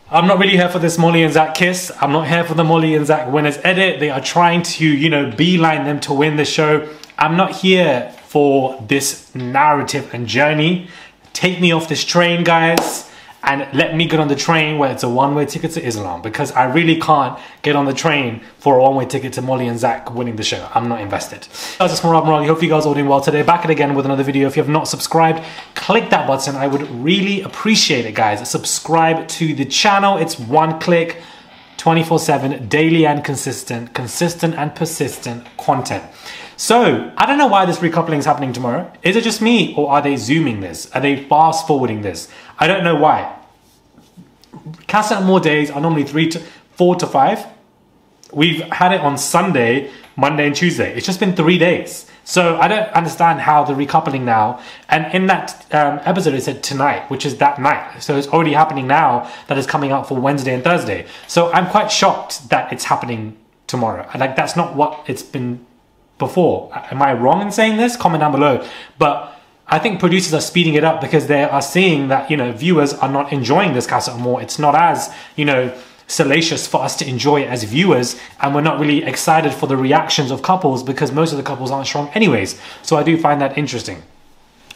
I'm not really here for this Molly and Zach kiss. I'm not here for the Molly and Zach winners edit. They are trying to, you know, beeline them to win the show. I'm not here for this narrative and journey. Take me off this train, guys, and let me get on the train where it's a one-way ticket to Islam, because I really can't get on the train for a one-way ticket to Molly and Zach winning the show. I'm not invested. Guys, it's Morag. Hope you guys are all doing well today. Back at again with another video. If you have not subscribed, click that button. I would really appreciate it, guys. Subscribe to the channel. It's one click, 24/7, daily and consistent and persistent content. So, I don't know why this recoupling is happening tomorrow. Is it just me, or are they zooming this? Are they fast forwarding this? I don't know why. Casa Amor days are normally 4 to 5. We've had it on Sunday, Monday and Tuesday. It's just been 3 days. So I don't understand how the recoupling now, and in that episode it said tonight, which is that night. So it's already happening now, that is coming out for Wednesday and Thursday. So I'm quite shocked that it's happening tomorrow. Like, that's not what it's been before. Am I wrong in saying this? Comment down below. But I think producers are speeding it up because they are seeing that, you know, viewers are not enjoying this Casa Amor. It's not as, you know, salacious for us to enjoy it as viewers, and we're not really excited for the reactions of couples because most of the couples aren't strong anyways. So I do find that interesting.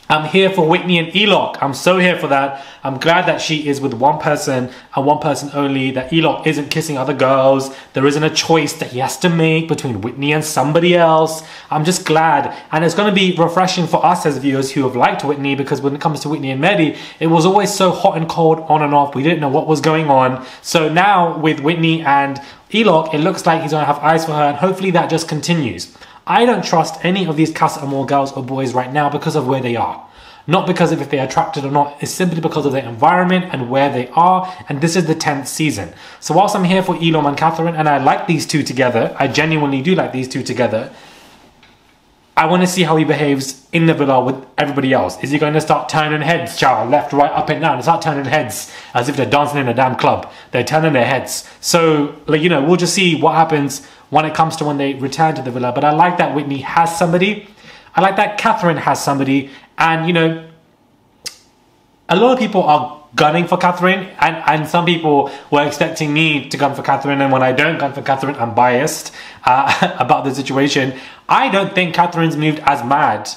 I'm here for Whitney and Elok. I'm so here for that. I'm glad that she is with one person and one person only, that Elok isn't kissing other girls. There isn't a choice that he has to make between Whitney and somebody else. I'm just glad. And it's going to be refreshing for us as viewers who have liked Whitney, because when it comes to Whitney and Mehdi, it was always so hot and cold, on and off. We didn't know what was going on. So now with Whitney and Elok, it looks like he's going to have eyes for her, and hopefully that just continues. I don't trust any of these Casa Amor girls or boys right now because of where they are. Not because of if they're attracted or not, it's simply because of their environment and where they are, and this is the 10th season. So whilst I'm here for Elom and Catherine, and I like these two together, I genuinely do like these two together, I want to see how he behaves in the villa with everybody else. Is he going to start turning heads, child, left, right, up and down, start turning heads as if they're dancing in a damn club? They're turning their heads. So, like, you know, we'll just see what happens when it comes to when they return to the villa. But I like that Whitney has somebody. I like that Catherine has somebody. And, you know, a lot of people are gunning for Catherine, and some people were expecting me to gun for Catherine, and when I don't gun for Catherine, I'm biased about the situation. I don't think Catherine's moved as mad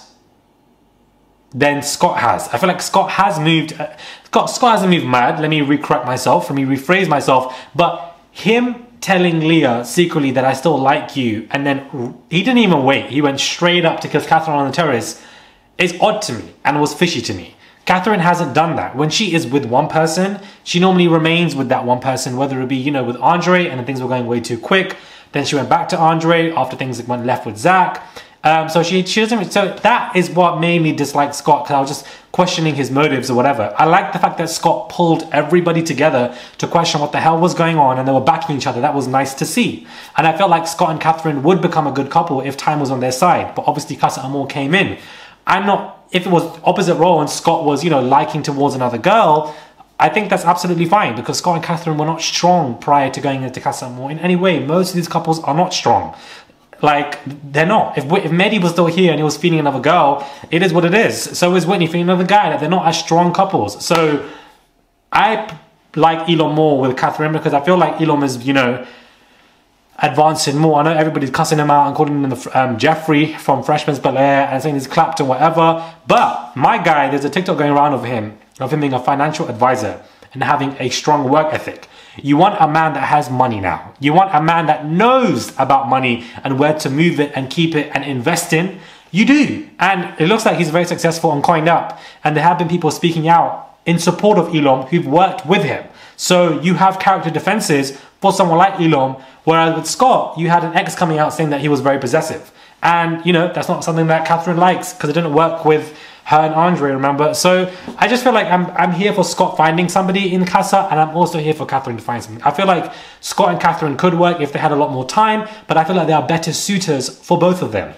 than Scott has. I feel like Scott has moved... Scott hasn't moved mad. Let me rephrase myself. But him telling Leah secretly that I still like you, and then he didn't even wait. He went straight up to kiss Catherine on the terrace. It's odd to me and was fishy to me. Catherine hasn't done that. When she is with one person, she normally remains with that one person, whether it be, you know, with Andre, and then things were going way too quick. Then she went back to Andre after things went left with Zach. So she doesn't. So that is what made me dislike Scott, because I was just questioning his motives or whatever. I like the fact that Scott pulled everybody together to question what the hell was going on, and they were backing each other. That was nice to see. And I felt like Scott and Catherine would become a good couple if time was on their side. But obviously Casa Amor came in. I'm not, if it was opposite role and Scott was, you know, liking towards another girl, I think that's absolutely fine, because Scott and Catherine were not strong prior to going into Casa Amor in any way. Most of these couples are not strong. Like, they're not. If Mehdi was still here and he was feeling another girl, it is what it is. So is Whitney feeling another guy. Like, they're not as strong couples. So I like Elon more with Catherine, because I feel like Elon is, you know, advancing more. I know everybody's cussing him out and calling him the Jeffrey from Freshman's Bel Air and saying he's clapped and whatever. But my guy, there's a TikTok going around of him being a financial advisor and having a strong work ethic. You want a man that has money now. You want a man that knows about money and where to move it and keep it and invest in. You do. And it looks like he's very successful and coined up. And there have been people speaking out in support of Elon who've worked with him. So you have character defenses for someone like Elon, whereas with Scott, you had an ex coming out saying that he was very possessive. And, you know, that's not something that Catherine likes, because it didn't work with her and Andre, remember? So I just feel like I'm here for Scott finding somebody in Casa, and I'm also here for Catherine to find something. I feel like Scott and Catherine could work if they had a lot more time, but I feel like they are better suitors for both of them.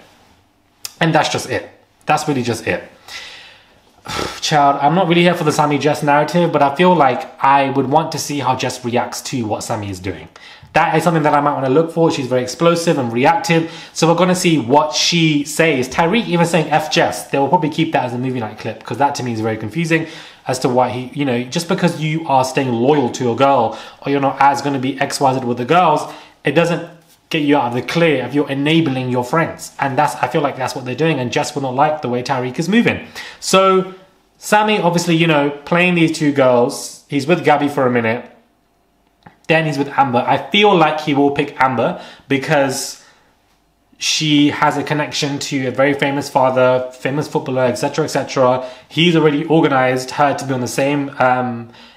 And that's just it. That's really just it. Child, I'm not really here for the Sammy Jess narrative, but I feel like I would want to see how Jess reacts to what Sammy is doing. That is something that I might want to look for. She's very explosive and reactive. So we're going to see what she says. Tyreek even saying F Jess. They will probably keep that as a movie night clip, because that to me is very confusing. as to why he, you know, just because you are staying loyal to a girl or you're not as going to be XYZ with the girls, it doesn't get you out of the clear if you're enabling your friends. And that's, I feel like that's what they're doing, and Jess will not like the way Tariq is moving. So Sammy, obviously, you know, playing these two girls, he's with Gabby for a minute, then he's with Amber. I feel like he will pick Amber because she has a connection to a very famous father, famous footballer, etc., etc. He's already organized her to be on the same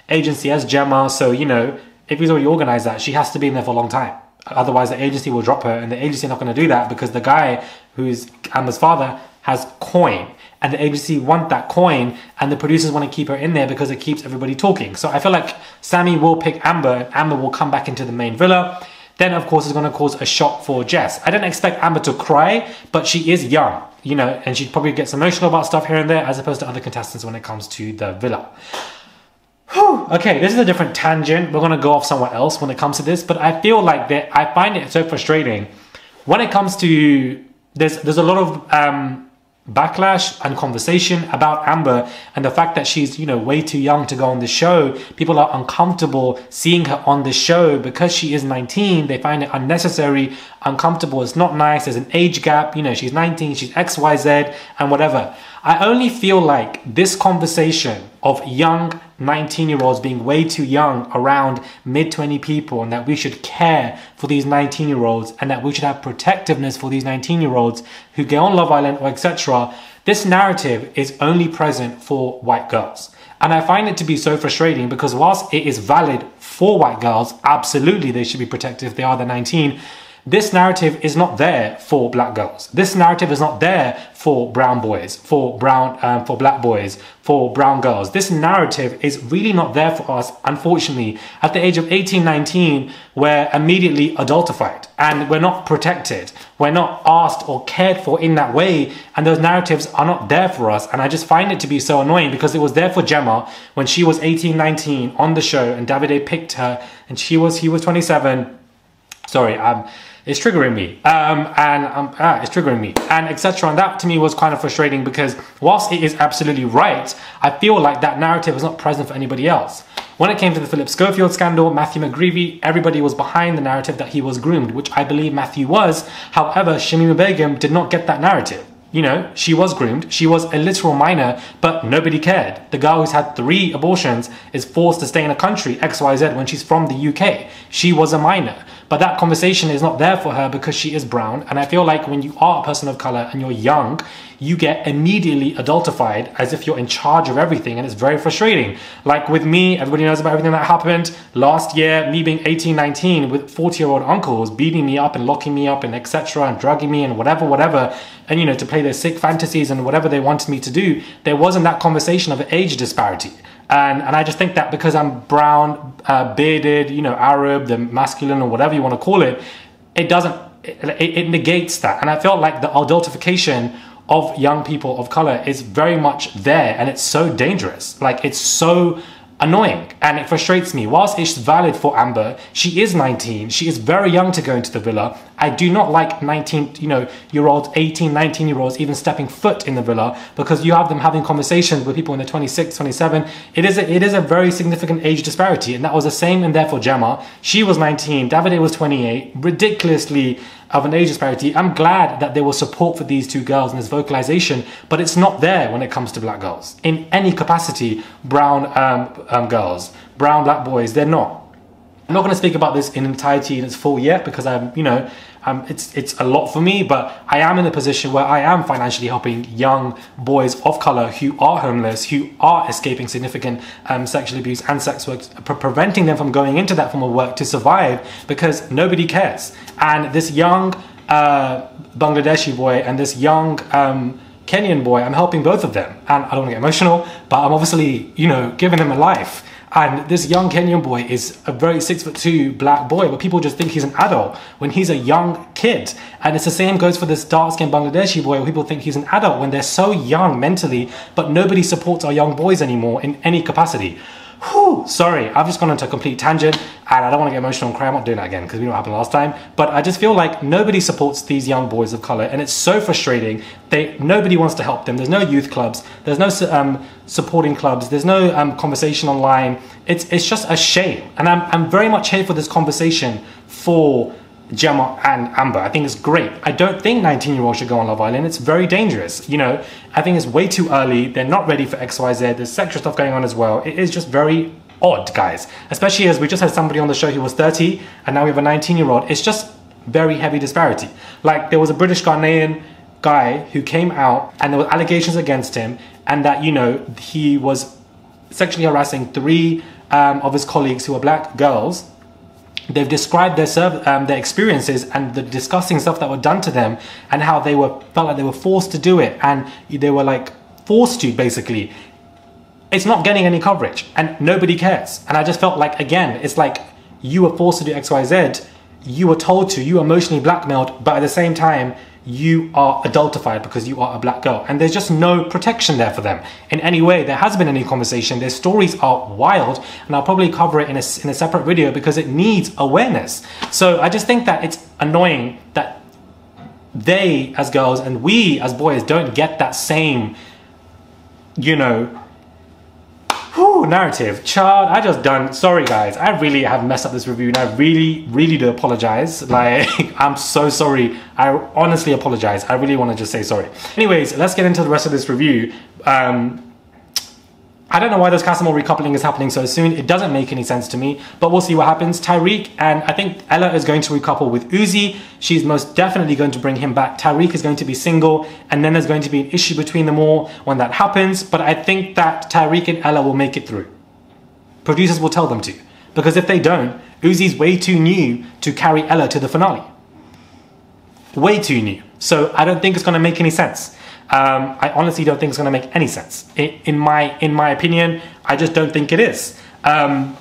agency as Gemma. So, you know, if he's already organized that, she has to be in there for a long time. Otherwise, the agency will drop her, and the agency are not going to do that because the guy who's Amber's father has coin, and the agency want that coin, and the producers want to keep her in there because it keeps everybody talking. So I feel like Sammy will pick Amber, and Amber will come back into the main villa. Then, of course, it's going to cause a shock for Jess. I don't expect Amber to cry, but she is young, you know, and she probably gets emotional about stuff here and there as opposed to other contestants when it comes to the villa. Whew. Okay, this is a different tangent. We're going to go off somewhere else when it comes to this, but I feel like that I find it so frustrating when it comes to there's a lot of backlash and conversation about Amber and the fact that she's, you know, way too young to go on the show. People are uncomfortable seeing her on the show because she is 19. They find it unnecessary, uncomfortable. It's not nice. There's an age gap. You know, she's 19, she's XYZ and whatever. I only feel like this conversation of young 19-year-olds being way too young around mid-20 people, and that we should care for these 19-year-olds and that we should have protectiveness for these 19-year-olds who get on Love Island or etc. This narrative is only present for white girls. And I find it to be so frustrating because whilst it is valid for white girls, absolutely they should be protected if they are the 19, this narrative is not there for black girls. This narrative is not there for brown boys, for black boys, for brown girls. This narrative is really not there for us, unfortunately. At the age of 18, 19, we're immediately adultified and we're not protected. We're not asked or cared for in that way, and those narratives are not there for us. And I just find it to be so annoying because it was there for Gemma when she was 18, 19 on the show and Davide picked her and he was 27. Sorry, it's triggering me, it's triggering me, and etc. And that to me was kind of frustrating because whilst it is absolutely right, I feel like that narrative is not present for anybody else. When it came to the Philip Schofield scandal, Matthew McGreevy, everybody was behind the narrative that he was groomed, which I believe Matthew was. However, Shamima Begum did not get that narrative. You know, she was groomed, she was a literal minor, but nobody cared. The girl who's had 3 abortions is forced to stay in a country, XYZ, when she's from the UK. She was a minor. But that conversation is not there for her because she is brown. And I feel like when you are a person of color and you're young, you get immediately adultified as if you're in charge of everything. And it's very frustrating. Like with me, everybody knows about everything that happened last year, me being 18, 19 with 40-year-old uncles beating me up and locking me up and etc. and drugging me and whatever. And, you know, to play their sick fantasies and whatever they wanted me to do, there wasn't that conversation of an age disparity. And I just think that because I'm brown, bearded, you know, Arab, the masculine or whatever you want to call it, it negates that. And I felt like the adultification of young people of color is very much there, and it's so dangerous. Like, it's so annoying and it frustrates me. Whilst it's valid for Amber, she is 19, she is very young to go into the villa. I do not like 19-year-olds, 18, 19-year-olds even stepping foot in the villa because you have them having conversations with people in their 26, 27. It is a very significant age disparity, and that was the same in there for Gemma. She was 19, Davide was 28, ridiculously of an age disparity. I'm glad that there was support for these two girls and this vocalization, but it's not there when it comes to black girls in any capacity. Brown girls, brown black boys, they're not. I'm not going to speak about this in entirety in its full yet because it's a lot for me, but I am in a position where I am financially helping young boys of color who are homeless, who are escaping significant sexual abuse and sex work, preventing them from going into that form of work to survive because nobody cares. And this young Bangladeshi boy and this young Kenyan boy, I'm helping both of them. And I don't want to get emotional, but I'm obviously, you know, giving them a life. And this young Kenyan boy is a very 6'2" black boy, but people just think he's an adult when he's a young kid. And it's the same goes for this dark-skinned Bangladeshi boy where people think he's an adult when they're so young mentally, but nobody supports our young boys anymore in any capacity. Whew, sorry, I've just gone into a complete tangent and I don't want to get emotional and cry. I'm not doing that again because we know what happened last time. But I just feel like nobody supports these young boys of color and it's so frustrating. Nobody wants to help them. There's no youth clubs. There's no supporting clubs. There's no conversation online. It's just a shame. And I'm very much here for this conversation for Gemma and Amber. I think it's great. I don't think 19-year-olds should go on Love Island. It's very dangerous. You know, I think it's way too early. They're not ready for XYZ. There's sexual stuff going on as well. It is just very odd, guys. Especially as we just had somebody on the show who was 30 and now we have a 19-year-old. It's just very heavy disparity. Like there was a British Ghanaian guy who came out and there were allegations against him and that, you know, he was sexually harassing 3 of his colleagues who were black girls. They've described their experiences and the disgusting stuff that were done to them and how they felt like they were forced to do it and they were like forced to basically. It's not getting any coverage and nobody cares. And I just felt like, again, it's like you were forced to do XYZ, you were told to, you were emotionally blackmailed, but at the same time, you are adultified because you are a black girl. And there's just no protection there for them in any way. There hasn't been any conversation. Their stories are wild and I'll probably cover it in a separate video because it needs awareness. So I just think that it's annoying that they as girls and we as boys don't get that same, you know, narrative. Child, I just done, sorry guys, I really have messed up this review and I really do apologize. Like, I'm so sorry. I honestly apologize. I really want to just say sorry. Anyways, let's get into the rest of this review. I don't know why this Casamore recoupling is happening so soon. It doesn't make any sense to me, but we'll see what happens. Tyreek and I think Ella is going to recouple with Uzi. She's most definitely going to bring him back. Tyreek is going to be single and then there's going to be an issue between them all when that happens. But I think that Tyreek and Ella will make it through. Producers will tell them to. Because if they don't, Uzi's way too new to carry Ella to the finale. Way too new. So I don't think it's going to make any sense. I honestly don't think it's going to make any sense. In my opinion, I just don't think it is. I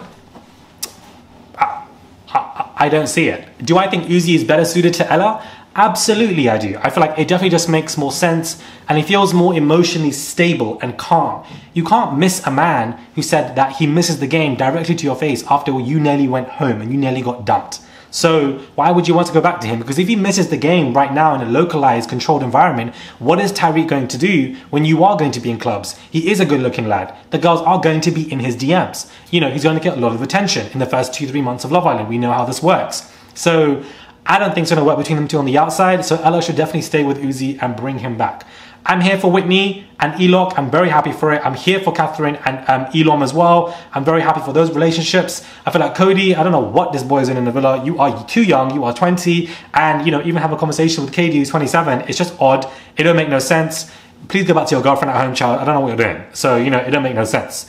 don't see it. Do I think Uzi is better suited to Ella? Absolutely I do. I feel like it definitely just makes more sense and he feels more emotionally stable and calm. You can't miss a man who said that he misses the game directly to your face after you nearly went home and you nearly got dumped. So why would you want to go back to him? Because if he misses the game right now in a localized, controlled environment, what is Tyreek going to do when you are going to be in clubs? He is a good looking lad. The girls are going to be in his DMs. You know, he's going to get a lot of attention in the first 2-3 months of Love Island. We know how this works. So I don't think it's going to work between them two on the outside. So Ella should definitely stay with Uzi and bring him back. I'm here for Whitney and Elok. I'm very happy for it. I'm here for Catherine and Elom as well. I'm very happy for those relationships. I feel like Cody, I don't know what this boy is in the villa. You are too young. You are 20. And, you know, even have a conversation with KD who's 27. It's just odd. It don't make no sense. Please go back to your girlfriend at home, child. I don't know what you're doing. So, you know, it don't make no sense.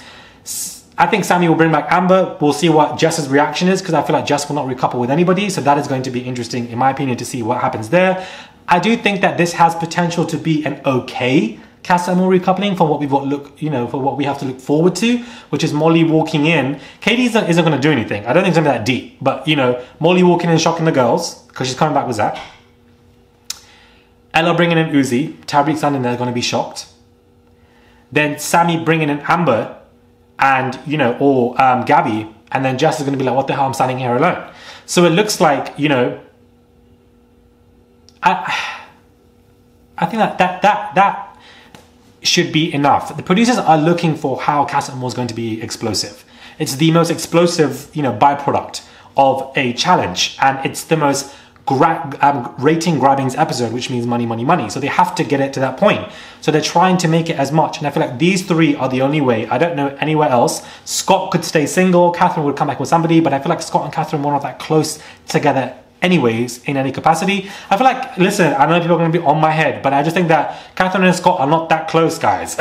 I think Sammy will bring back Amber. We'll see what Jess's reaction is because I feel like Jess will not recouple with anybody. So that is going to be interesting, in my opinion, to see what happens there. I do think that this has potential to be an okay Casamore recoupling for what we've got for what we have to look forward to, which is Molly walking in. Katie isn't going to do anything. I don't think it's going to be that deep, but you know, Molly walking in shocking the girls because she's coming back with Zach. Ella bringing in Uzi, Tyreek standing there going to be shocked. Then Sammy bringing in Amber and or Gabby, and then Jess is going to be like, what the hell, I'm standing here alone. So it looks like, I think that should be enough. The producers are looking for how Casamore is going to be explosive. It's the most explosive, byproduct of a challenge, and it's the most rating grabbing episode, which means money, money, money. So they have to get it to that point. So they're trying to make it as much, and I feel like these three are the only way. I don't know anywhere else. Scott could stay single. Catherine would come back with somebody, but I feel like Scott and Catherine were not that close together anyways in any capacity. I feel like, listen, I know people are going to be on my head, but I just think that Catherine and Scott are not that close, guys.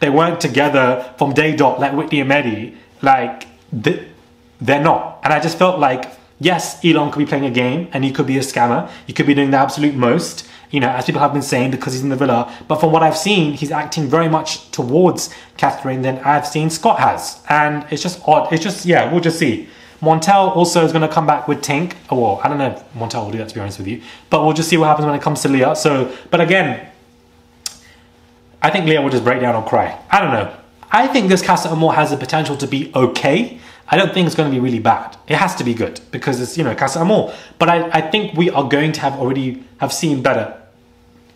They weren't together from day dot like Whitney and Maddie. Like, they're not. And I just felt like, yes, Elon could be playing a game and he could be a scammer. He could be doing the absolute most, as people have been saying, because he's in the villa. But from what I've seen, he's acting very much towards Catherine than I've seen Scott has. And it's just odd. It's just, yeah, we'll just see. Montel also is going to come back with Tink. Oh, well, I don't know if Montel will do that, to be honest with you. But we'll just see what happens when it comes to Leah. So, but again, I think Leah will just break down or cry. I don't know. I think this Casa Amor has the potential to be okay. I don't think it's going to be really bad. It has to be good because it's, you know, Casa Amor. But I think we are going to have seen better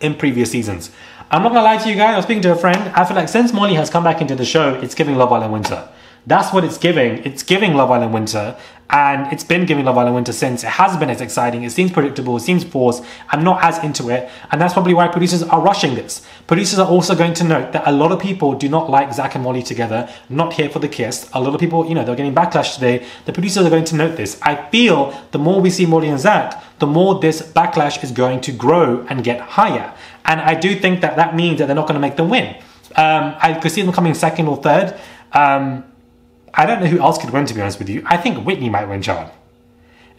in previous seasons. I'm not going to lie to you guys. I was speaking to a friend. I feel like since Molly has come back into the show, it's giving Love Island Winter. That's what it's giving. It's giving Love Island Winter, and it's been giving Love Island Winter since. It hasn't been as exciting. It seems predictable. It seems forced. I'm not as into it, and that's probably why producers are rushing this. Producers are also going to note that a lot of people do not like Zach and Molly together, not here for the kiss. A lot of people, you know, they're getting backlash today. The producers are going to note this. I feel the more we see Molly and Zach, the more this backlash is going to grow and get higher. And I do think that that means that they're not going to make them win. I could see them coming second or third. I don't know who else could win, to be honest with you. I think Whitney might win, Chad.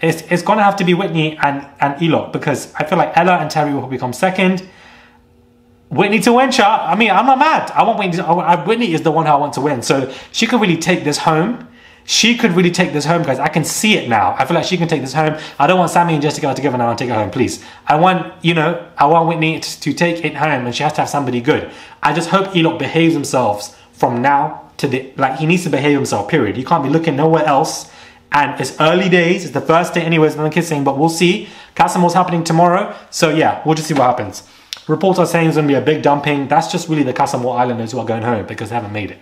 It's going to have to be Whitney and Elok, because I feel like Ella and Terry will become second. Whitney to win, Chad. I mean, I'm not mad. I want Whitney. Whitney is the one who I want to win. So she could really take this home. She could really take this home, guys. I can see it now. I feel like she can take this home. I don't want Sammy and Jessica together now and take it home, please. I want Whitney to take it home, and she has to have somebody good. I just hope Elok behaves himself from now to the, like, he needs to behave himself, period. He can't be looking nowhere else. And it's early days. It's the first day anyways, no kissing, but we'll see. Casa Amor's happening tomorrow. So yeah, we'll just see what happens. Reports are saying it's going to be a big dumping. That's just really the Casa Amor Islanders who are going home because they haven't made it.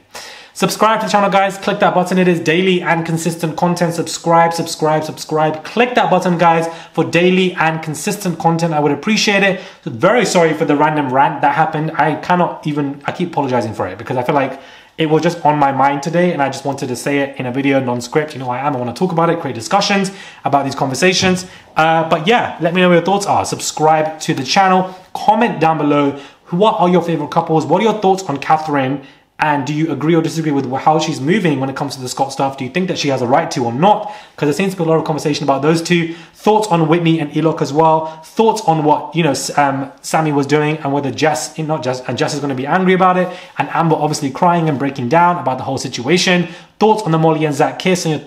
Subscribe to the channel, guys. Click that button. It is daily and consistent content. Subscribe. Click that button, guys, for daily and consistent content. I would appreciate it. Very sorry for the random rant that happened. I keep apologizing for it because I feel like it was just on my mind today and I just wanted to say it in a video, non-script. You know, I want to talk about it, create discussions about these conversations. But yeah, let me know what your thoughts are. Subscribe to the channel. Comment down below. What are your favorite couples? What are your thoughts on Catherine? And do you agree or disagree with how she's moving when it comes to the Scott stuff? Do you think that she has a right to or not? Because there seems to be a lot of conversation about those two. Thoughts on Whitney and Elok as well. Thoughts on what, you know, Sammy was doing and whether Jess is going to be angry about it. And Amber obviously crying and breaking down about the whole situation. Thoughts on the Molly and Zach kiss. And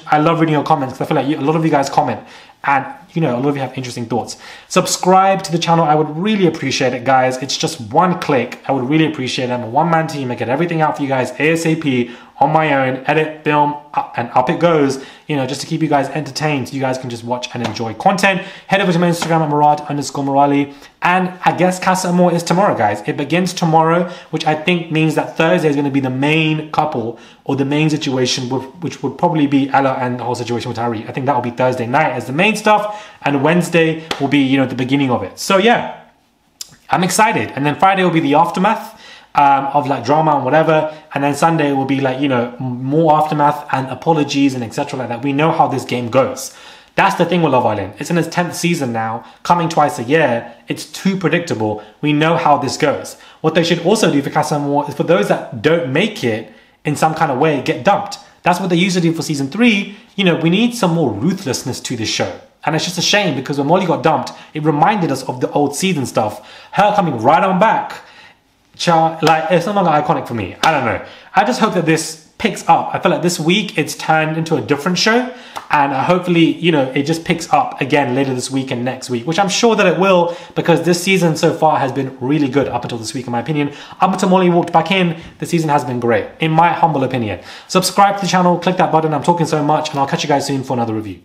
I love reading your comments because I feel like a lot of you guys comment. And, you know, a lot of you have interesting thoughts. Subscribe to the channel. I would really appreciate it, guys. It's just one click. I would really appreciate it. I'm a one-man team. I get everything out for you guys ASAP on my own. Edit, film, and up it goes. You know, just to keep you guys entertained so you guys can just watch and enjoy content. Head over to my Instagram at Murad_Morali. And I guess Casa Amor is tomorrow, guys. It begins tomorrow, which I think means that Thursday is going to be the main couple or the main situation, which would probably be Ella and the whole situation with Harry. I think that will be Thursday night as the main stuff. And Wednesday will be, you know, the beginning of it. So yeah, I'm excited. And then Friday will be the aftermath of like drama and whatever. And then Sunday will be like, you know, more aftermath and apologies and etc. like that. We know how this game goes. That's the thing with Love Island. It's in its 10th season now, coming twice a year. It's too predictable. We know how this goes. What they should also do for Casa Amor is for those that don't make it in some kind of way, get dumped. That's what they used to do for season 3. You know, we need some more ruthlessness to this show. And it's just a shame because when Molly got dumped, it reminded us of the old season stuff. Her coming right on back. Like, it's no longer iconic for me. I don't know. I just hope that this picks up. I feel like this week it's turned into a different show, and hopefully, you know, it just picks up again later this week and next week, which I'm sure that it will, because this season so far has been really good up until this week, in my opinion. Up until Molly walked back in, the season has been great, in my humble opinion. Subscribe to the channel, click that button. I'm talking so much, and I'll catch you guys soon for another review.